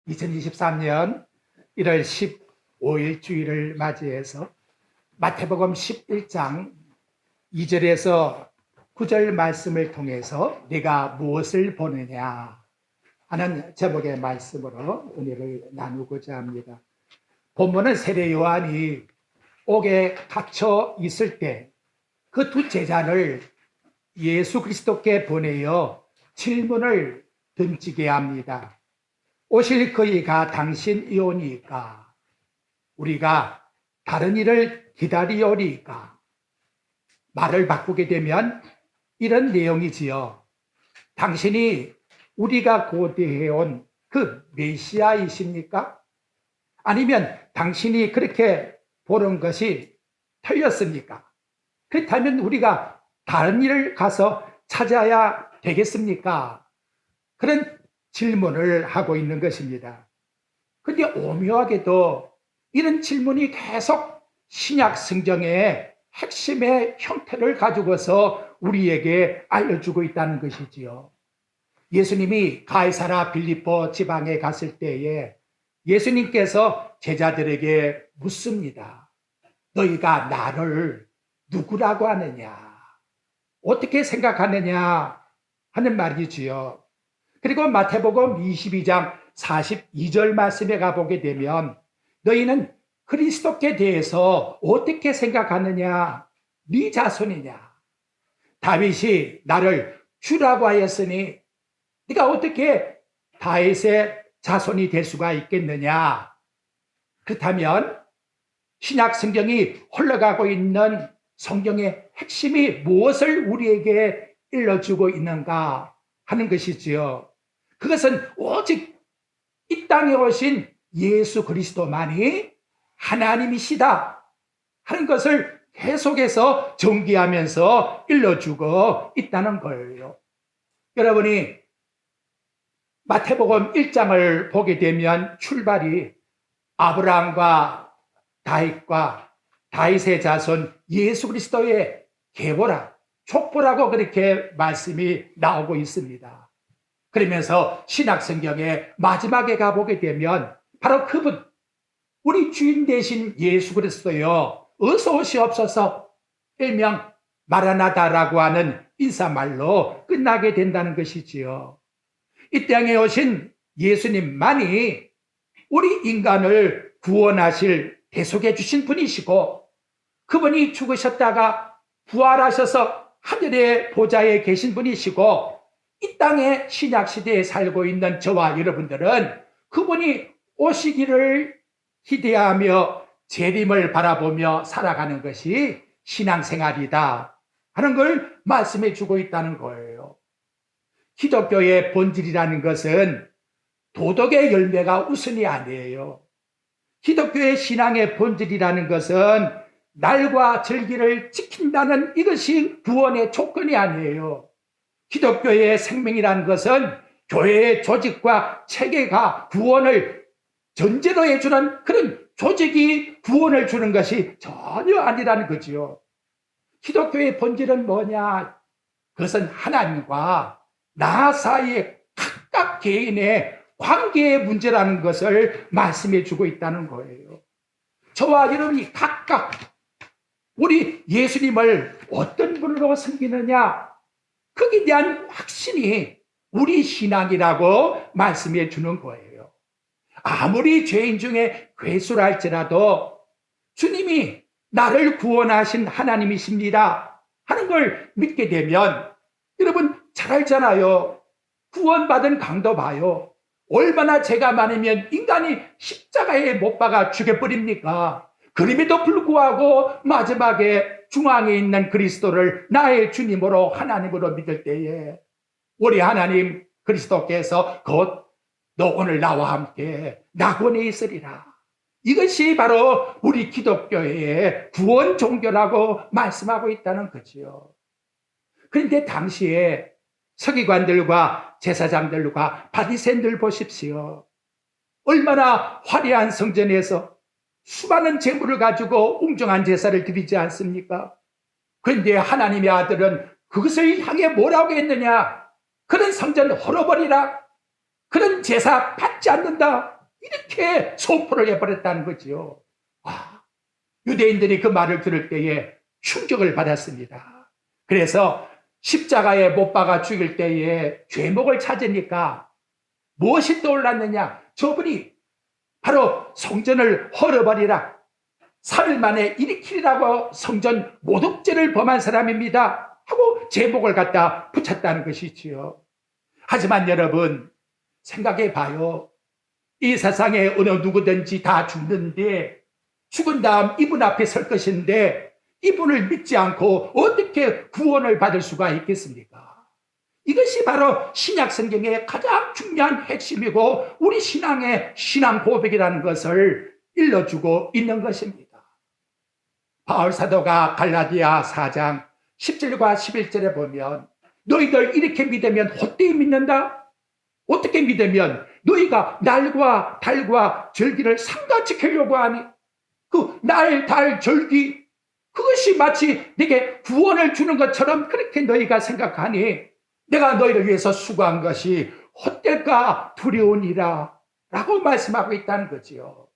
2023년 1월 15일 주일을 맞이해서 마태복음 11장 2절에서 9절 말씀을 통해서 네가 무엇을 보느냐 하는 제목의 말씀으로 은혜를 나누고자 합니다. 본문은 세례 요한이 옥에 갇혀 있을 때 그 두 제자를 예수 그리스도께 보내어 질문을 던지게 합니다. 오실 그이가 당신이오니까 우리가 다른 일을 기다리오리까. 말을 바꾸게 되면 이런 내용이지요. 당신이 우리가 고대해온 그 메시아이십니까? 아니면 당신이 그렇게 보는 것이 틀렸습니까? 그렇다면 우리가 다른 일을 가서 찾아야 되겠습니까? 그런 질문을 하고 있는 것입니다. 근데 오묘하게도 이런 질문이 계속 신약 성경의 핵심의 형태를 가지고서 우리에게 알려주고 있다는 것이지요. 예수님이 가이사라 빌립보 지방에 갔을 때에 예수님께서 제자들에게 묻습니다. 너희가 나를 누구라고 하느냐? 어떻게 생각하느냐? 하는 말이지요. 그리고 마태복음 22장 42절 말씀에 가보게 되면 너희는 그리스도께 대해서 어떻게 생각하느냐? 네 자손이냐? 다윗이 나를 주라고 하였으니 네가 어떻게 다윗의 자손이 될 수가 있겠느냐? 그렇다면 신약 성경이 흘러가고 있는 성경의 핵심이 무엇을 우리에게 일러주고 있는가 하는 것이지요. 그것은 오직 이 땅에 오신 예수 그리스도만이 하나님이시다 하는 것을 계속해서 전개하면서 일러주고 있다는 거예요. 여러분이 마태복음 1장을 보게 되면 출발이 아브라함과 다윗과 다윗의 자손 예수 그리스도의 계보라, 족보라고 그렇게 말씀이 나오고 있습니다. 그러면서 신약 성경의 마지막에 가보게 되면 바로 그분, 우리 주인 되신 예수 그리스도여 어서 오시옵소서, 일명 마라나다라고 하는 인사말로 끝나게 된다는 것이지요. 이 땅에 오신 예수님만이 우리 인간을 구원하실 대속해 주신 분이시고, 그분이 죽으셨다가 부활하셔서 하늘의 보좌에 계신 분이시고, 이 땅의 신약시대에 살고 있는 저와 여러분들은 그분이 오시기를 기대하며 재림을 바라보며 살아가는 것이 신앙생활이다 하는 걸 말씀해 주고 있다는 거예요. 기독교의 본질이라는 것은 도덕의 열매가 우선이 아니에요. 기독교의 신앙의 본질이라는 것은 날과 절기를 지킨다는 이것이 구원의 조건이 아니에요. 기독교의 생명이라는 것은 교회의 조직과 체계가 구원을 전제로 해주는 그런 조직이 구원을 주는 것이 전혀 아니라는 거지요. 기독교의 본질은 뭐냐? 그것은 하나님과 나 사이의 각각 개인의 관계의 문제라는 것을 말씀해 주고 있다는 거예요. 저와 여러분이 각각 우리 예수님을 어떤 분으로 섬기느냐, 거기에 대한 확신이 우리 신앙이라고 말씀해 주는 거예요. 아무리 죄인 중에 괴수랄지라도 주님이 나를 구원하신 하나님이십니다 하는 걸 믿게 되면, 여러분 잘 알잖아요. 구원받은 강도 봐요. 얼마나 죄가 많으면 인간이 십자가에 못 박아 죽여버립니까? 그럼에도 불구하고 마지막에 중앙에 있는 그리스도를 나의 주님으로 하나님으로 믿을 때에 우리 하나님 그리스도께서 곧 너 오늘 나와 함께 낙원에 있으리라. 이것이 바로 우리 기독교의 구원 종교라고 말씀하고 있다는 거지요. 그런데 당시에 서기관들과 제사장들과 바리새인들 보십시오. 얼마나 화려한 성전에서 수많은 재물을 가지고 웅장한 제사를 드리지 않습니까? 그런데 하나님의 아들은 그것을 향해 뭐라고 했느냐? 그런 성전 헐어버리라. 그런 제사 받지 않는다. 이렇게 선포를 해버렸다는 거지요. 유대인들이 그 말을 들을 때에 충격을 받았습니다. 그래서 십자가에 못 박아 죽일 때에 죄목을 찾으니까 무엇이 떠올랐느냐? 저분이 바로 성전을 헐어버리라, 3일 만에 일으키리라고 성전 모독죄를 범한 사람입니다 하고 제목을 갖다 붙였다는 것이지요. 하지만 여러분, 생각해 봐요. 이 세상에 어느 누구든지 다 죽는데, 죽은 다음 이분 앞에 설 것인데 이분을 믿지 않고 어떻게 구원을 받을 수가 있겠습니까? 이것이 바로 신약 성경의 가장 중요한 핵심이고 우리 신앙의 신앙 고백이라는 것을 일러주고 있는 것입니다. 바울 사도가 갈라디아 4장 10절과 11절에 보면, 너희들 이렇게 믿으면 헛되이 믿는다? 어떻게 믿으면 너희가 날과 달과 절기를 상가지키려고 하니, 그 날, 달, 절기, 그것이 마치 내게 구원을 주는 것처럼 그렇게 너희가 생각하니 내가 너희를 위해서 수고한 것이 헛될까 두려우니라 라고 말씀하고 있다는 거지요.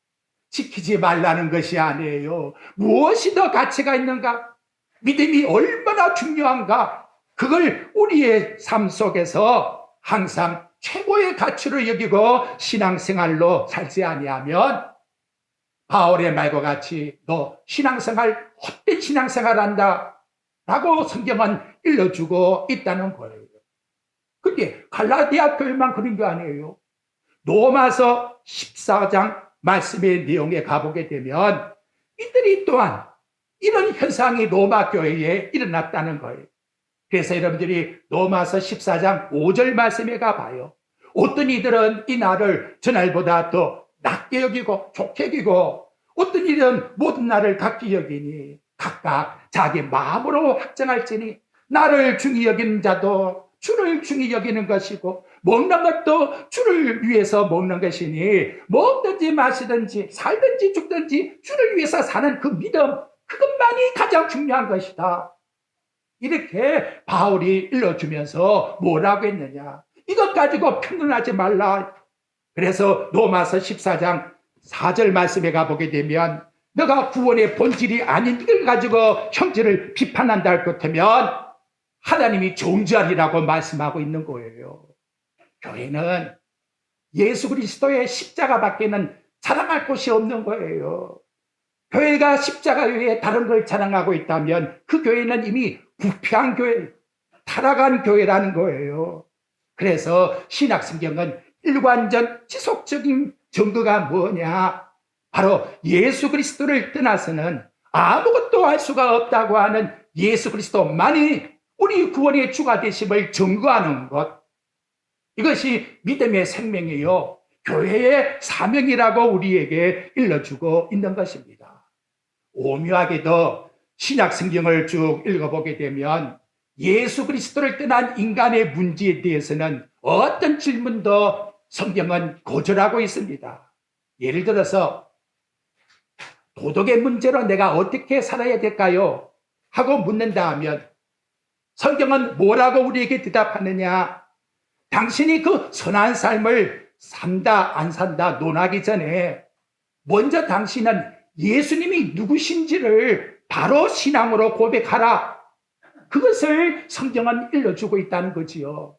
지키지 말라는 것이 아니에요. 무엇이 더 가치가 있는가? 믿음이 얼마나 중요한가? 그걸 우리의 삶 속에서 항상 최고의 가치로 여기고 신앙생활로 살지 아니하면 바울의 말과 같이 너 신앙생활, 헛된 신앙생활 한다 라고 성경은 일러주고 있다는 거예요. 근데 갈라디아 교회만 그런 게 아니에요. 로마서 14장 말씀의 내용에 가보게 되면 이들이 또한 이런 현상이 로마 교회에 일어났다는 거예요. 그래서 여러분들이 로마서 14장 5절 말씀에 가봐요. 어떤 이들은 이 날을 저날보다 더 낮게 여기고 좋게 여기고, 어떤 이들은 모든 날을 같게 여기니 각각 자기 마음으로 확정할지니, 나를 중히 여기는 자도 주를 중히 여기는 것이고 먹는 것도 주를 위해서 먹는 것이니, 먹든지 마시든지 살든지 죽든지 주를 위해서 사는 그 믿음, 그것만이 가장 중요한 것이다. 이렇게 바울이 일러주면서 뭐라고 했느냐? 이것 가지고 편견하지 말라. 그래서 로마서 14장 4절 말씀에 가보게 되면, 너가 구원의 본질이 아닌 이걸 가지고 형제를 비판한다 할 것 같으면 하나님이 정죄하리라고 말씀하고 있는 거예요. 교회는 예수 그리스도의 십자가밖에는 자랑할 곳이 없는 거예요. 교회가 십자가 외에 다른 걸 자랑하고 있다면 그 교회는 이미 부패한 교회, 타락한 교회라는 거예요. 그래서 신약 성경은 일관전 지속적인 증거가 뭐냐? 바로 예수 그리스도를 떠나서는 아무것도 할 수가 없다고 하는 예수 그리스도만이 우리 구원의 주가 되심을 증거하는 것, 이것이 믿음의 생명이요 교회의 사명이라고 우리에게 일러주고 있는 것입니다. 오묘하게도 신약 성경을 쭉 읽어보게 되면 예수 그리스도를 떠난 인간의 문제에 대해서는 어떤 질문도 성경은 거절하고 있습니다. 예를 들어서 도덕의 문제로 내가 어떻게 살아야 될까요? 하고 묻는다 하면 성경은 뭐라고 우리에게 대답하느냐? 당신이 그 선한 삶을 산다 안 산다 논하기 전에 먼저 당신은 예수님이 누구신지를 바로 신앙으로 고백하라. 그것을 성경은 일러주고 있다는 거지요.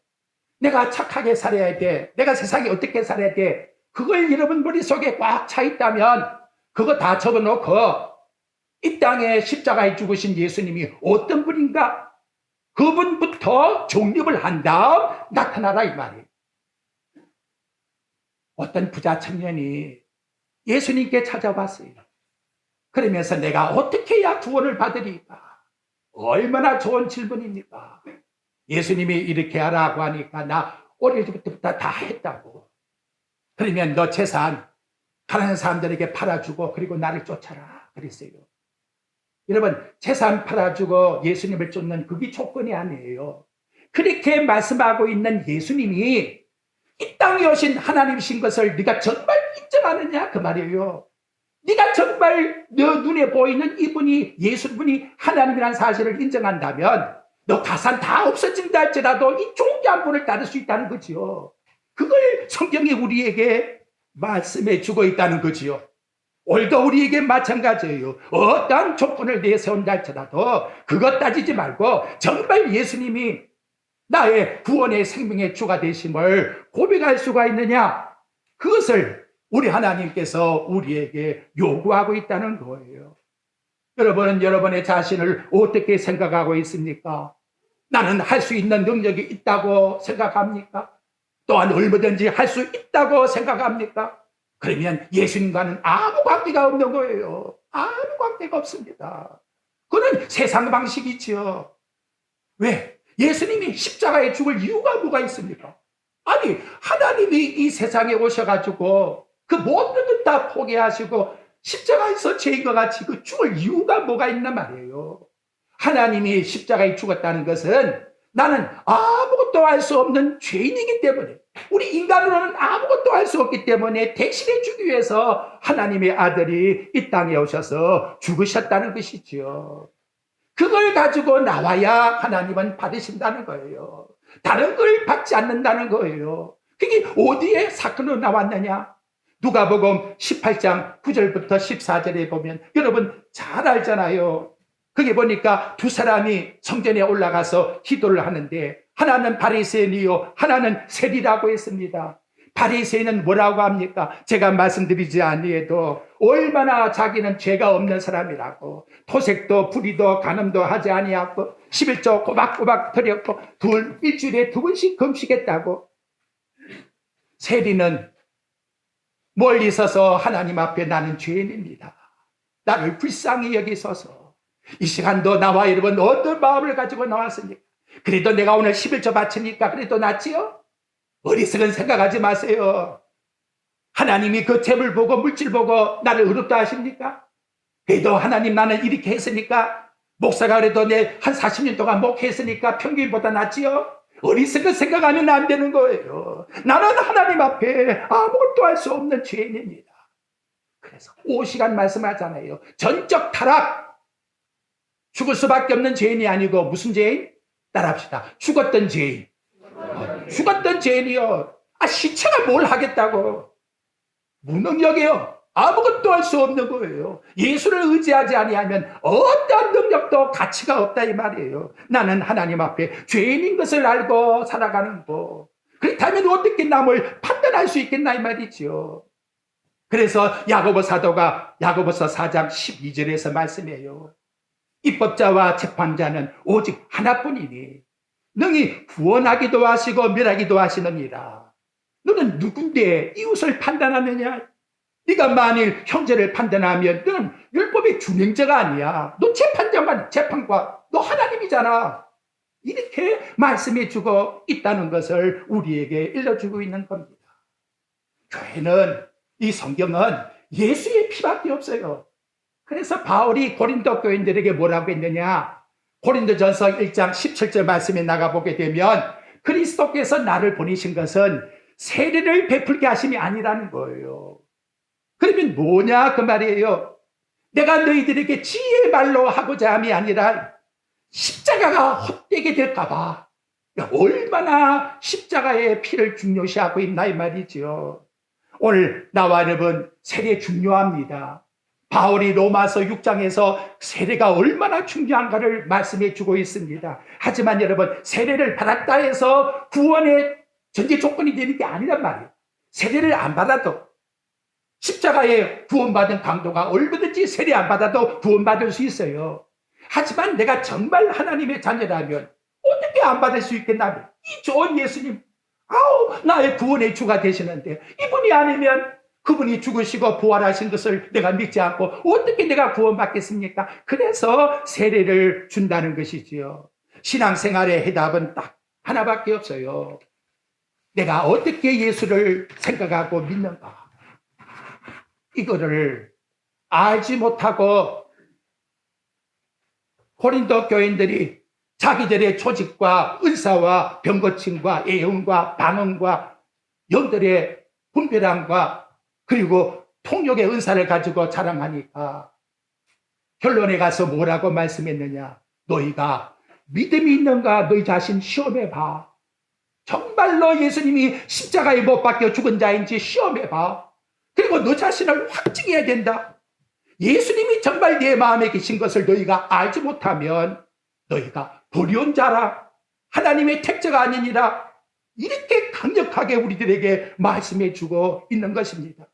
내가 착하게 살아야 돼, 내가 세상에 어떻게 살아야 돼, 그걸 여러분 머릿속에 꽉 차 있다면 그거 다 적어놓고 이 땅에 십자가에 죽으신 예수님이 어떤 분인가, 그분부터 정립을 한 다음 나타나라 이 말이에요. 어떤 부자 청년이 예수님께 찾아왔어요. 그러면서 내가 어떻게 해야 구원을 받으리까? 얼마나 좋은 질문입니까? 예수님이 이렇게 하라고 하니까 나 어릴 때부터 다 했다고. 그러면 너 재산 가난한 사람들에게 팔아주고 그리고 나를 쫓아라 그랬어요. 여러분, 재산 팔아주고 예수님을 쫓는 그게 조건이 아니에요. 그렇게 말씀하고 있는 예수님이 이 땅에 오신 하나님이신 것을 네가 정말 인정하느냐 그 말이에요. 네가 정말 너 눈에 보이는 이분이 예수분이 하나님이라는 사실을 인정한다면 너 가산 다 없어진다 할지라도 이 종기 한 분을 따를 수 있다는 거지요. 그걸 성경이 우리에게 말씀해 주고 있다는 거지요. 오늘도 우리에게 마찬가지예요. 어떠한 조건을 내세운다 할지라도 그것 따지지 말고 정말 예수님이 나의 구원의 생명의 주가 되심을 고백할 수가 있느냐? 그것을 우리 하나님께서 우리에게 요구하고 있다는 거예요. 여러분은 여러분의 자신을 어떻게 생각하고 있습니까? 나는 할 수 있는 능력이 있다고 생각합니까? 또한 얼마든지 할 수 있다고 생각합니까? 그러면 예수님과는 아무 관계가 없는 거예요. 아무 관계가 없습니다. 그건 세상 방식이지요. 왜? 예수님이 십자가에 죽을 이유가 뭐가 있습니까? 아니, 하나님이 이 세상에 오셔가지고 그 모든 것 다 포기하시고 십자가에서 죄인과 같이 그 죽을 이유가 뭐가 있나 말이에요. 하나님이 십자가에 죽었다는 것은 나는 아무것도 할 수 없는 죄인이기 때문에, 우리 인간으로는 아무것도 할 수 없기 때문에 대신해 주기 위해서 하나님의 아들이 이 땅에 오셔서 죽으셨다는 것이지요. 그걸 가지고 나와야 하나님은 받으신다는 거예요. 다른 걸 받지 않는다는 거예요. 그게 어디에 사건으로 나왔느냐? 누가복음 18장 9절부터 14절에 보면 여러분 잘 알잖아요. 거기 보니까 두 사람이 성전에 올라가서 기도를 하는데 하나는 바리새인이요 하나는 세리라고 했습니다. 바리새인은 뭐라고 합니까? 제가 말씀드리지 아니해도 얼마나 자기는 죄가 없는 사람이라고, 토색도 불의도 간음도 하지 아니하고 11조 꼬박꼬박 드렸고 일주일에 2번씩 금식했다고. 세리는 멀리 서서 하나님 앞에 나는 죄인입니다. 나를 불쌍히 여기소서. 이 시간도 나와 여러분 어떤 마음을 가지고 나왔습니까? 그래도 내가 오늘 11조 바치니까 그래도 낫지요? 어리석은 생각하지 마세요. 하나님이 그 재물 보고 물질 보고 나를 의롭다 하십니까? 그래도 하나님 나는 이렇게 했으니까, 목사가 그래도 내 한 40년 동안 목회했으니까 평균보다 낫지요? 어리석은 생각하면 안 되는 거예요. 나는 하나님 앞에 아무것도 할 수 없는 죄인입니다. 그래서 5시간 말씀하잖아요. 전적 타락. 죽을 수밖에 없는 죄인이 아니고 무슨 죄인? 따라합시다. 죽었던 죄인. 죽었던 죄인이요. 시체가 뭘 하겠다고. 무능력이요. 아무것도 할 수 없는 거예요. 예수를 의지하지 아니하면 어떠한 능력도 가치가 없다 이 말이에요. 나는 하나님 앞에 죄인인 것을 알고 살아가는 거. 그렇다면 어떻게 남을 판단할 수 있겠나 이 말이죠. 그래서 야고보 사도가 야고보서 4장 12절에서 말씀해요. 입법자와 재판자는 오직 하나뿐이니 능히 구원하기도 하시고 멸하기도 하시느니라. 너는 누군데 이웃을 판단하느냐? 네가 만일 형제를 판단하면 너는 율법의 준행자가 아니야. 너 재판장만 재판과 너 하나님이잖아. 이렇게 말씀해 주고 있다는 것을 우리에게 일러주고 있는 겁니다. 교회는, 이 성경은 예수의 피밖에 없어요. 그래서 바울이 고린도 교인들에게 뭐라고 했느냐? 고린도전서 1장 17절 말씀에 나가보게 되면 그리스도께서 나를 보내신 것은 세례를 베풀게 하심이 아니라는 거예요. 그러면 뭐냐 그 말이에요. 내가 너희들에게 지혜의 말로 하고자 함이 아니라 십자가가 헛되게 될까 봐. 얼마나 십자가의 피를 중요시하고 있나 이 말이죠. 오늘 나와 여러분 세례 중요합니다. 바울이 로마서 6장에서 세례가 얼마나 중요한가를 말씀해 주고 있습니다. 하지만 여러분 세례를 받았다 해서 구원의 전제 조건이 되는 게 아니란 말이에요. 세례를 안 받아도, 십자가에 구원받은 강도가 얼마든지 세례 안 받아도 구원받을 수 있어요. 하지만 내가 정말 하나님의 자녀라면 어떻게 안 받을 수 있겠나? 이 좋은 예수님, 나의 구원의 주가 되시는데 이분이 아니면, 그분이 죽으시고 부활하신 것을 내가 믿지 않고 어떻게 내가 구원받겠습니까? 그래서 세례를 준다는 것이지요. 신앙생활의 해답은 딱 하나밖에 없어요. 내가 어떻게 예수를 생각하고 믿는가? 이거를 알지 못하고 고린도 교인들이 자기들의 조직과 은사와 병거침과 예언과 방언과 영들의 분별함과 그리고 통역의 은사를 가지고 자랑하니까 결론에 가서 뭐라고 말씀했느냐? 너희가 믿음이 있는가 너희 자신 시험해봐. 정말로 예수님이 십자가에 못 박혀 죽은 자인지 시험해봐. 그리고 너 자신을 확증해야 된다. 예수님이 정말 내 마음에 계신 것을 너희가 알지 못하면 너희가 불의한 자라, 하나님의 택자가 아니니라, 이렇게 강력하게 우리들에게 말씀해 주고 있는 것입니다.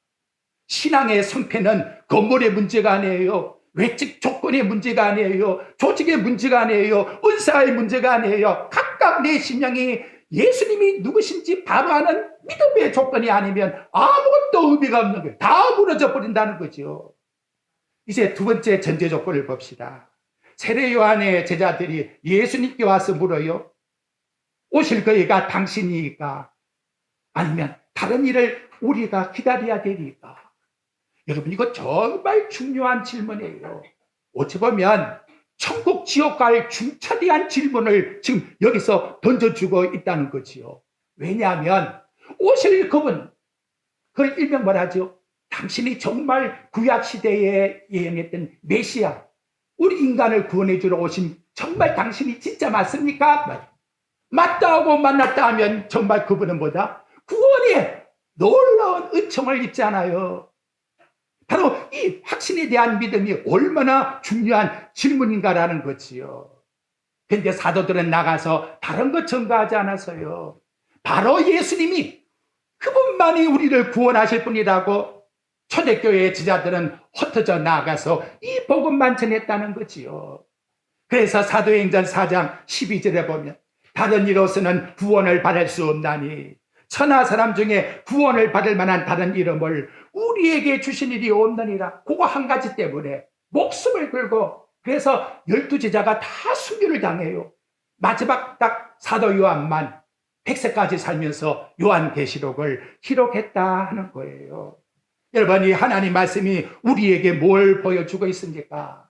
신앙의 성패는 건물의 문제가 아니에요. 외적 조건의 문제가 아니에요. 조직의 문제가 아니에요. 은사의 문제가 아니에요. 각각 내 심령이 예수님이 누구신지 바로 아는 믿음의 조건이 아니면 아무것도 의미가 없는 거예요. 다 무너져 버린다는 거죠. 이제 두 번째 전제 조건을 봅시다. 세례 요한의 제자들이 예수님께 와서 물어요. 오실 거이가 당신이니까, 아니면 다른 일을 우리가 기다려야 되니까. 여러분, 이거 정말 중요한 질문이에요. 어찌 보면 천국 지옥 갈 중차대한 질문을 지금 여기서 던져주고 있다는 거지요. 왜냐하면 오실 그분, 그걸 일명 말하죠. 당신이 정말 구약시대에 예언했던 메시아, 우리 인간을 구원해 주러 오신 정말 당신이 진짜 맞습니까? 맞다 하고 만났다 하면 정말 그분은 뭐다? 구원의 놀라운 은총을 입잖아요. 바로 이 확신에 대한 믿음이 얼마나 중요한 질문인가라는 거지요. 그런데 사도들은 나가서 다른 것 전가하지 않았어요. 바로 예수님이 그분만이 우리를 구원하실 분이라고 초대교회의 지자들은 흩어져 나가서 이 복음만 전했다는 거지요. 그래서 사도행전 4장 12절에 보면 다른 이로서는 구원을 받을 수 없나니 천하 사람 중에 구원을 받을 만한 다른 이름을 우리에게 주신 일이 없느니라. 그거 한 가지 때문에 목숨을 걸고, 그래서 12제자가 다 순교를 당해요. 마지막 딱 사도 요한만 100세까지 살면서 요한계시록을 기록했다 하는 거예요. 여러분, 이 하나님 말씀이 우리에게 뭘 보여주고 있습니까?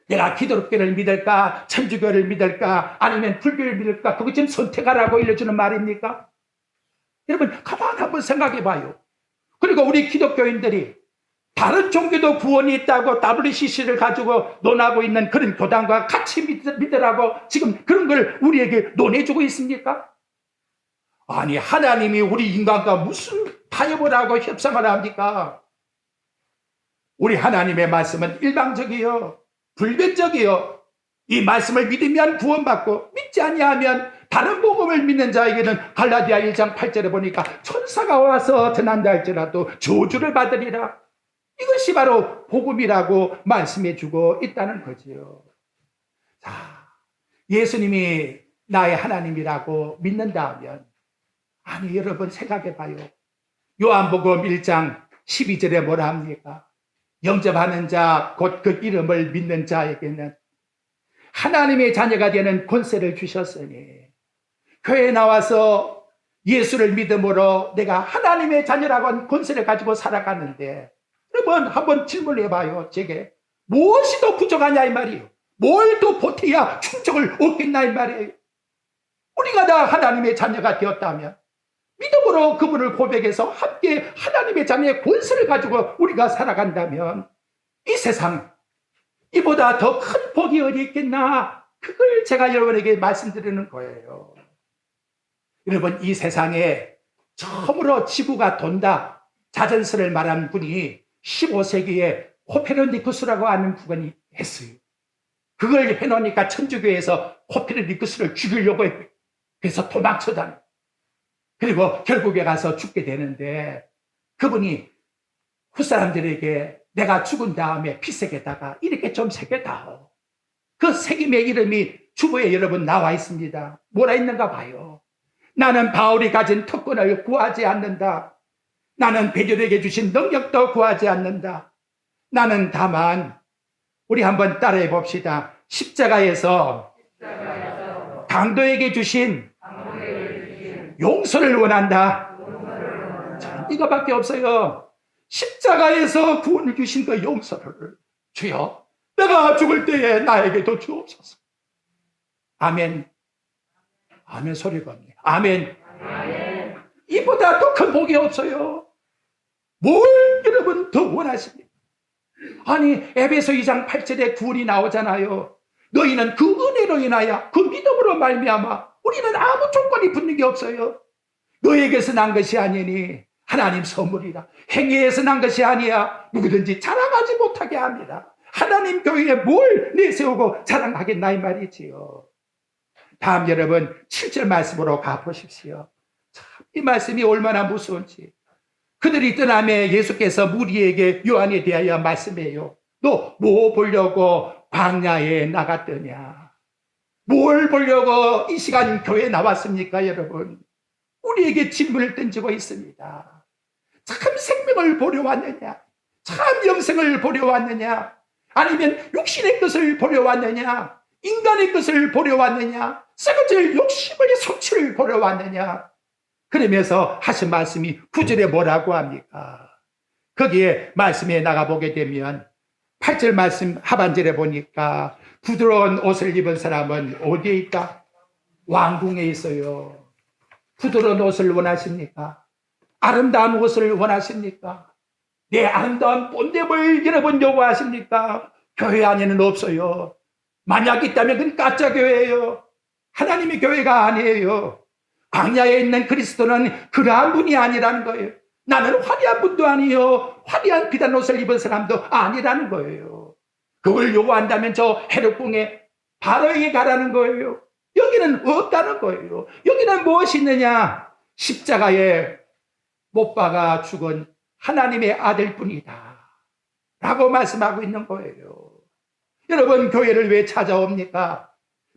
내가 기독교를 믿을까, 천주교를 믿을까, 아니면 불교를 믿을까, 그거 지금 선택하라고 일러주는 말입니까? 여러분, 가만 한번 생각해 봐요. 그리고 우리 기독교인들이 다른 종교도 구원이 있다고 WCC를 가지고 논하고 있는 그런 교단과 같이 믿으라고 지금 그런 걸 우리에게 논해주고 있습니까? 아니, 하나님이 우리 인간과 무슨 타협을 하고 협상을 합니까? 우리 하나님의 말씀은 일방적이요, 불변적이요. 이 말씀을 믿으면 구원받고, 믿지 아니하면 다른 복음을 믿는 자에게는 갈라디아 1장 8절에 보니까 천사가 와서 전한다 할지라도 저주를 받으리라. 이것이 바로 복음이라고 말씀해 주고 있다는 거지요. 자, 예수님이 나의 하나님이라고 믿는다 하면, 아니 여러분 생각해 봐요. 요한복음 1장 12절에 뭐라 합니까? 영접하는 자, 곧 그 이름을 믿는 자에게는 하나님의 자녀가 되는 권세를 주셨으니, 교회에 나와서 예수를 믿음으로 내가 하나님의 자녀라고 하는 권세를 가지고 살아가는데, 여러분 한번 질문해 봐요. 제게 무엇이 더 부족하냐 이 말이에요. 뭘 더 보태야 충족을 얻겠나 이 말이에요. 우리가 다 하나님의 자녀가 되었다면 믿음으로 그분을 고백해서 함께 하나님의 자녀의 권세를 가지고 우리가 살아간다면 이 세상 이보다 더 큰 복이 어디 있겠나, 그걸 제가 여러분에게 말씀드리는 거예요. 여러분, 이 세상에 처음으로 지구가 돈다 자전설을 말한 분이 15세기에 코페르니쿠스라고 하는 분이 했어요. 그걸 해놓으니까 천주교에서 코페르니쿠스를 죽이려고 했고요. 그래서 도망쳐다녀. 그리고 결국에 가서 죽게 되는데, 그분이 훗사람들에게 내가 죽은 다음에 피색에다가 이렇게 좀 새겨다오. 그 새김의 이름이 주보에 여러분 나와 있습니다. 뭐라 있는가 봐요. 나는 바울이 가진 특권을 구하지 않는다. 나는 베드로에게 주신 능력도 구하지 않는다. 나는 다만, 우리 한번 따라해 봅시다. 십자가에서 강도에게 주신 용서를 원한다. 자, 이거밖에 없어요. 십자가에서 구원을 주신 그 용서를, 주여 내가 죽을 때에 나에게도 주옵소서. 아멘. 아멘 소리가 없네. 아멘. 아멘. 이보다 더 큰 복이 없어요. 뭘 여러분 더 원하십니까? 아니, 에베소 2장 8절에 구원이 나오잖아요. 너희는 그 은혜로 인하여 그 믿음으로 말미암아 우리는 아무 조건이 붙는 게 없어요. 너에게서 난 것이 아니니 하나님 선물이라. 행위에서 난 것이 아니야. 누구든지 자랑하지 못하게 합니다. 하나님 교회에 뭘 내세우고 자랑하겠나 이 말이지요. 다음 여러분 7절 말씀으로 가보십시오. 참, 이 말씀이 얼마나 무서운지. 그들이 떠나며 예수께서 무리에게 요한에 대하여 말씀해요. 너 뭐 보려고 광야에 나갔더냐? 뭘 보려고 이 시간 교회에 나왔습니까, 여러분? 우리에게 질문을 던지고 있습니다. 참 생명을 보려 왔느냐? 참 영생을 보려 왔느냐? 아니면 육신의 것을 보려 왔느냐? 인간의 것을 보려 왔느냐? 썩어질 욕심의 성취를 보려 왔느냐? 그러면서 하신 말씀이 9절에 뭐라고 합니까? 거기에 말씀에 나가보게 되면 8절 말씀 하반절에 보니까 부드러운 옷을 입은 사람은 어디에 있다? 왕궁에 있어요. 부드러운 옷을 원하십니까? 아름다운 옷을 원하십니까? 내 아름다운 본됨을 여러분 요구하십니까? 교회 안에는 없어요. 만약 있다면 그건 가짜 교회예요. 하나님의 교회가 아니에요. 광야에 있는 그리스도는 그러한 분이 아니라는 거예요. 나는 화려한 분도 아니요, 화려한 비단 옷을 입은 사람도 아니라는 거예요. 그걸 요구한다면 저 헤롯궁에 바로에게 가라는 거예요. 여기는 없다는 거예요. 여기는 무엇이 있느냐? 십자가에 못 박아 죽은 하나님의 아들뿐이다 라고 말씀하고 있는 거예요. 여러분, 교회를 왜 찾아옵니까?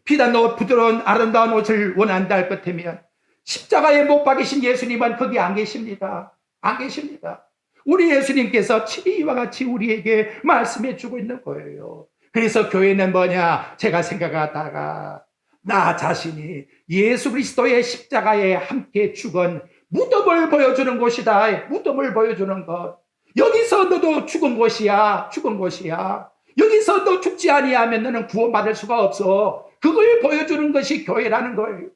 비단 옷, 부드러운 아름다운 옷을 원한다 할 것 같으면 십자가에 못 박이신 예수님은 거기 안 계십니다. 안 계십니다. 우리 예수님께서 이와 같이 우리에게 말씀해 주고 있는 거예요. 그래서 교회는 뭐냐? 제가 생각하다가 나 자신이 예수 그리스도의 십자가에 함께 죽은 무덤을 보여주는 곳이다. 무덤을 보여주는 것. 여기서 너도 죽은 곳이야. 죽은 곳이야. 여기서 너 죽지 아니하면 너는 구원받을 수가 없어. 그걸 보여주는 것이 교회라는 거예요.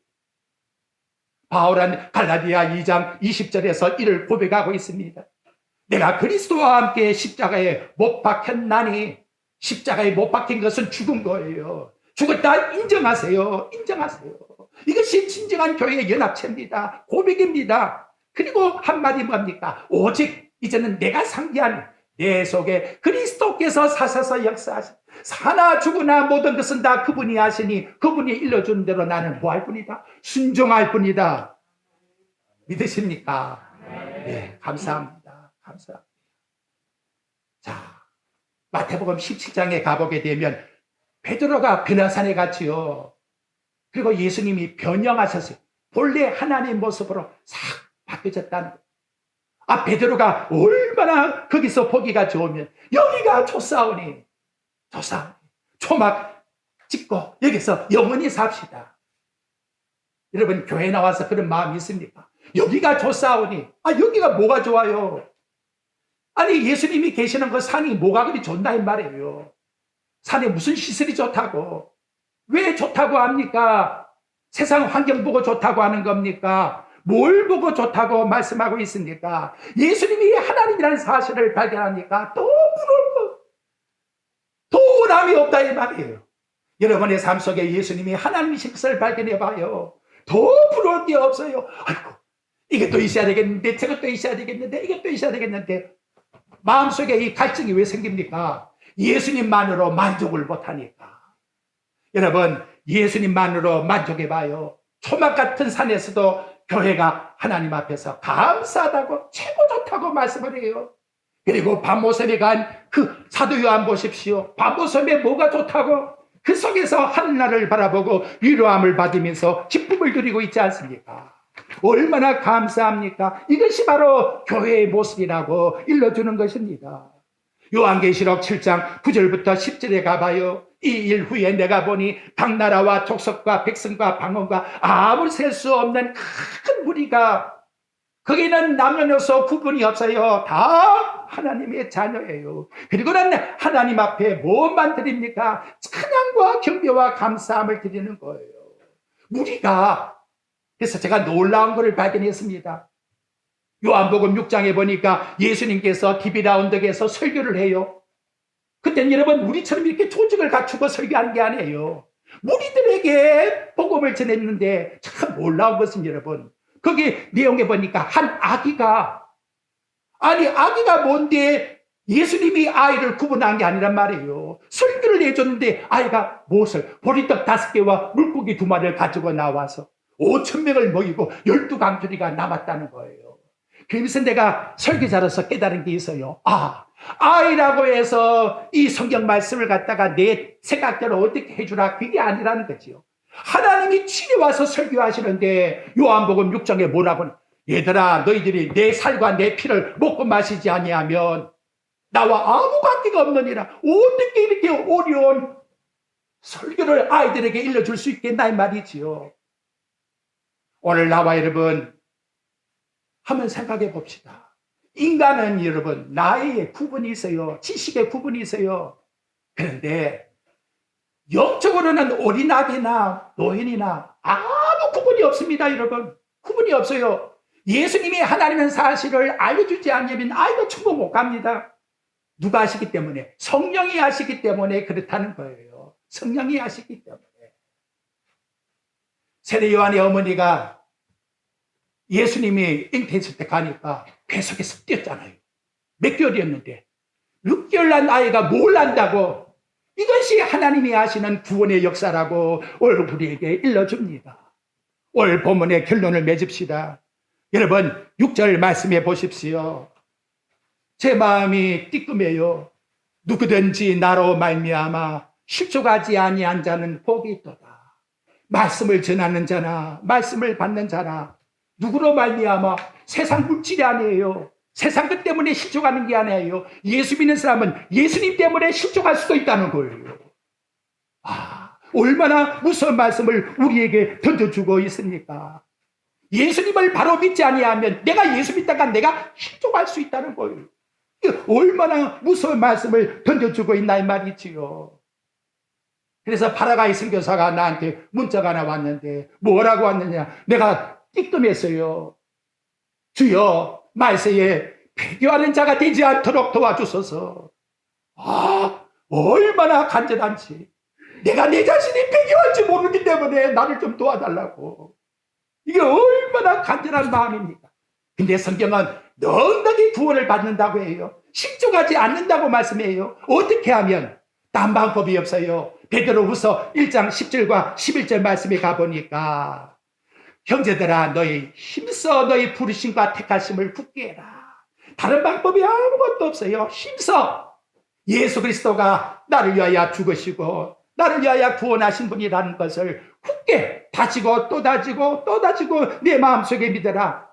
바울은 갈라디아 2장 20절에서 이를 고백하고 있습니다. 내가 그리스도와 함께 십자가에 못 박혔나니, 십자가에 못 박힌 것은 죽은 거예요. 죽었다 인정하세요. 인정하세요. 이것이 진정한 교회의 연합체입니다. 고백입니다. 그리고 한마디 뭡니까? 오직 이제는 내가 상기한 내 속에 그리스도께서 사셔서 역사하신, 사나 죽으나 모든 것은 다 그분이 하시니 그분이 일러주는 대로 나는 뭐 할 뿐이다? 순종할 뿐이다. 믿으십니까? 네, 감사합니다. 감사합니다. 자, 마태복음 17장에 가보게 되면 베드로가 변화산에 갔지요. 그리고 예수님이 변형하셨어요. 본래 하나님의 모습으로 싹 바뀌어졌다는 거예요. 아, 베드로가 얼마나 거기서 보기가 좋으면 여기가 좋사오니, 좋사오니 초막 찍고 여기서 영원히 삽시다. 여러분, 교회 나와서 그런 마음이 있습니까? 여기가 좋사오니, 아, 여기가 뭐가 좋아요? 아니, 예수님이 계시는 그 산이 뭐가 그리 좋나 이 말이에요. 산에 무슨 시설이 좋다고? 왜 좋다고 합니까? 세상 환경 보고 좋다고 하는 겁니까? 뭘 보고 좋다고 말씀하고 있습니까? 예수님이 하나님이라는 사실을 발견하니까 또 부러워. 도남이 없다 이 말이에요. 여러분의 삶 속에 예수님이 하나님이신 것을 발견해봐요. 더 부러운 게 없어요. 아이고, 이것도 있어야 되겠는데, 저것도 있어야 되겠는데, 이것도 있어야 되겠는데. 마음속에 이 갈증이 왜 생깁니까? 예수님만으로 만족을 못하니까. 여러분, 예수님만으로 만족해봐요. 초막 같은 산에서도 교회가 하나님 앞에서 감사하다고, 최고 좋다고 말씀을 해요. 그리고 밤모섬에 간 그 사도 요한 보십시오. 밤모섬에 뭐가 좋다고? 그 속에서 하늘나라를 바라보고 위로함을 받으면서 기쁨을 누리고 있지 않습니까? 얼마나 감사합니까? 이것이 바로 교회의 모습이라고 일러주는 것입니다. 요한계시록 7장 9절부터 10절에 가봐요. 이 일 후에 내가 보니 각 나라와 족속과 백성과 방언과 아무 셀 수 없는 큰 무리가, 거기는 남녀노소 구분이 없어요. 다 하나님의 자녀예요. 그리고는 하나님 앞에 무엇만 드립니까? 찬양과 경배와 감사함을 드리는 거예요. 무리가. 그래서 제가 놀라운 것을 발견했습니다. 요한복음 6장에 보니까 예수님께서 디비라 언덕에서 설교를 해요. 그때는 여러분, 우리처럼 이렇게 조직을 갖추고 설교하는 게 아니에요. 무리들에게 복음을 전했는데 참 놀라운 것은 여러분, 거기 내용에 보니까 한 아기가 아니, 아기가 뭔데 예수님이 아이를 구분한 게 아니란 말이에요. 설교를 해줬는데 아이가 무엇을 보리떡 5개와 물고기 2마리를 가지고 나와서 5,000명을 먹이고 12강줄이가 남았다는 거예요. 그러면서 내가 설교자로서 깨달은 게 있어요. 아이라고 해서 이 성경 말씀을 갖다가 내 생각대로 어떻게 해주라, 그게 아니라는 거지요. 하나님이 집에 와서 설교하시는데 요한복음 6장에 뭐라고, 얘들아 너희들이 내 살과 내 피를 먹고 마시지 아니하면 나와 아무 관계가 없느니라. 어떻게 이렇게 어려운 설교를 아이들에게 일러줄 수 있겠나 이 말이지요. 오늘 나와 여러분 한번 생각해 봅시다. 인간은 여러분 나이에 구분이 있어요. 지식에 구분이 있어요. 그런데 영적으로는 어린아기나 노인이나 아무 구분이 없습니다. 여러분 구분이 없어요. 예수님이 하나님의 사실을 알려주지 않으면 아이도 천국 못 갑니다. 누가 하시기 때문에? 성령이 하시기 때문에 그렇다는 거예요. 성령이 하시기 때문에. 세례 요한의 어머니가 예수님이 잉태했을 때 가니까 계속해서 뛰었잖아요. 몇 개월이었는데 6개월 난 아이가 뭘 안다고. 이것이 하나님이 하시는 구원의 역사라고 오늘 우리에게 일러줍니다. 오늘 본문의 결론을 맺읍시다. 여러분 6절 말씀해 보십시오. 제 마음이 띠끔해요. 누구든지 나로 말미암아 실족하지 아니한 자는 복이 있도다. 말씀을 전하는 자나 말씀을 받는 자나 누구로 말미암아? 세상 물질이 아니에요. 세상 것 때문에 실족하는 게 아니에요. 예수 믿는 사람은 예수님 때문에 실족할 수도 있다는 거예요. 얼마나 무서운 말씀을 우리에게 던져주고 있습니까? 예수님을 바로 믿지 아니하면 내가 예수 믿다가 내가 실족할 수 있다는 거예요. 얼마나 무서운 말씀을 던져주고 있나 이 말이지요. 그래서 파라가이 선교사가 나한테 문자가 하나 왔는데 뭐라고 왔느냐. 내가 띠끔했어요. 주여 말세에 폐교하는 자가 되지 않도록 도와주소서. 얼마나 간절한지. 내가 내 자신이 폐교할지 모르기 때문에 나를 좀 도와달라고. 이게 얼마나 간절한 마음입니까? 근데 성경은 넉넉히 구원을 받는다고 해요. 실족하지 않는다고 말씀해요. 어떻게 하면? 딴 방법이 없어요. 베드로후서 1장 10절과 11절 말씀에 가보니까 형제들아 너희 힘써 너희 부르심과 택하심을 굳게 해라. 다른 방법이 아무것도 없어요. 힘써. 예수 그리스도가 나를 위하여 죽으시고 나를 위하여 구원하신 분이라는 것을 굳게 다지고 또 다지고 또 다지고 내 마음속에 믿어라.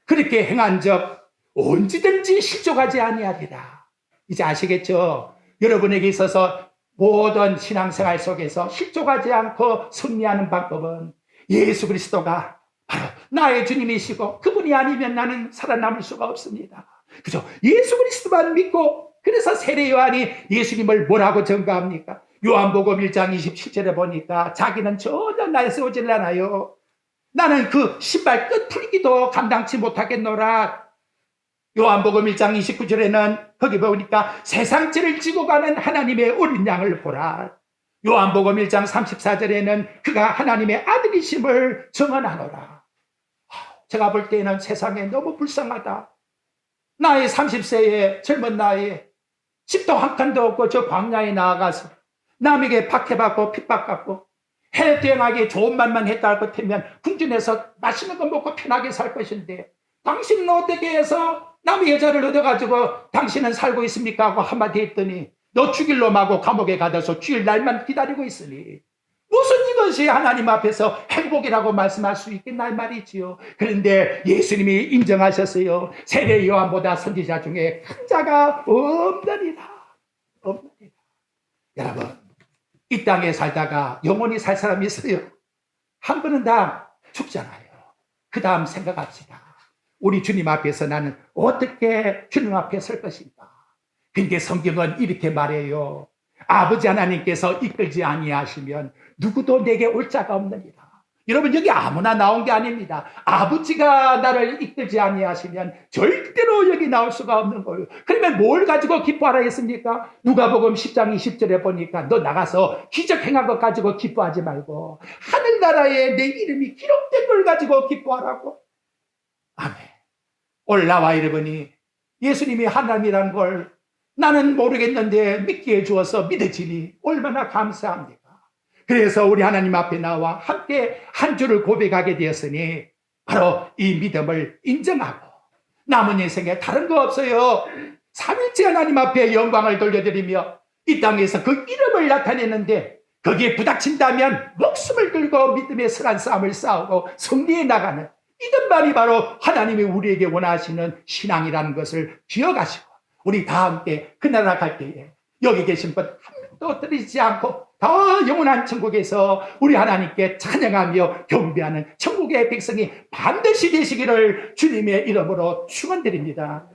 그렇게 행한 적 언제든지 실족하지 아니하리라. 이제 아시겠죠? 여러분에게 있어서 모든 신앙생활 속에서 실족하지 않고 승리하는 방법은 예수 그리스도가 바로 나의 주님이시고 그분이 아니면 나는 살아남을 수가 없습니다. 그죠? 예수 그리스도만 믿고. 그래서 세례 요한이 예수님을 뭐라고 증거합니까? 요한복음 1장 27절에 보니까 자기는 전혀 나에서 오질 않아요. 나는 그 신발 끝 풀기도 감당치 못하겠노라. 요한복음 1장 29절에는 거기 보니까 세상죄를 지고 가는 하나님의 어린 양을 보라. 요한복음 1장 34절에는 그가 하나님의 아들이심을 증언하노라. 제가 볼 때는 세상에 너무 불쌍하다. 나이 30세의 젊은 나이에 집도 한 칸도 없고 저 광야에 나아가서 남에게 박해받고 핍박받고 해외여행하기 좋은 말만 했다 할 것 같으면 궁전에서 맛있는 거 먹고 편하게 살 것인데 당신은 어떻게 해서 남의 여자를 얻어가지고 당신은 살고 있습니까? 하고 한마디 했더니 너 죽일 놈하고 감옥에 가둬서 죽일 날만 기다리고 있으니 무슨 이것이 하나님 앞에서 행복이라고 말씀할 수 있겠나 이 말이지요. 그런데 예수님이 인정하셨어요. 세례 요한보다 선지자 중에 큰 자가 없느니라. 없느니라. 여러분 이 땅에 살다가 영원히 살 사람이 있어요. 한 번은 다 죽잖아요. 그 다음 생각합시다. 우리 주님 앞에서 나는 어떻게 주님 앞에 설 것인가. 근데 성경은 이렇게 말해요. 아버지 하나님께서 이끌지 아니하시면 누구도 내게 올 자가 없느니라. 여러분 여기 아무나 나온 게 아닙니다. 아버지가 나를 이끌지 아니하시면 절대로 여기 나올 수가 없는 거예요. 그러면 뭘 가지고 기뻐하라 했습니까? 누가복음 10장 20절에 보니까 너 나가서 기적 행한 것 가지고 기뻐하지 말고 하늘나라에 내 이름이 기록된 걸 가지고 기뻐하라고. 아멘. 오늘 나와 여러분이 예수님이 하나님이라는 걸 나는 모르겠는데 믿게 해주어서 믿어지니 얼마나 감사합니까? 그래서 우리 하나님 앞에 나와 함께 한 주를 고백하게 되었으니 바로 이 믿음을 인정하고 남은 인생에 다른 거 없어요. 삼일째 하나님 앞에 영광을 돌려드리며 이 땅에서 그 이름을 나타내는데 거기에 부닥친다면 목숨을 걸고 믿음의 선한 싸움을 싸우고 승리해 나가는 이것만이 바로 하나님이 우리에게 원하시는 신앙이라는 것을 기억하시고 우리 다 함께 그 나라 갈 때에 여기 계신 분 한 명도 들이지 않고 더 영원한 천국에서 우리 하나님께 찬양하며 경배하는 천국의 백성이 반드시 되시기를 주님의 이름으로 축원드립니다.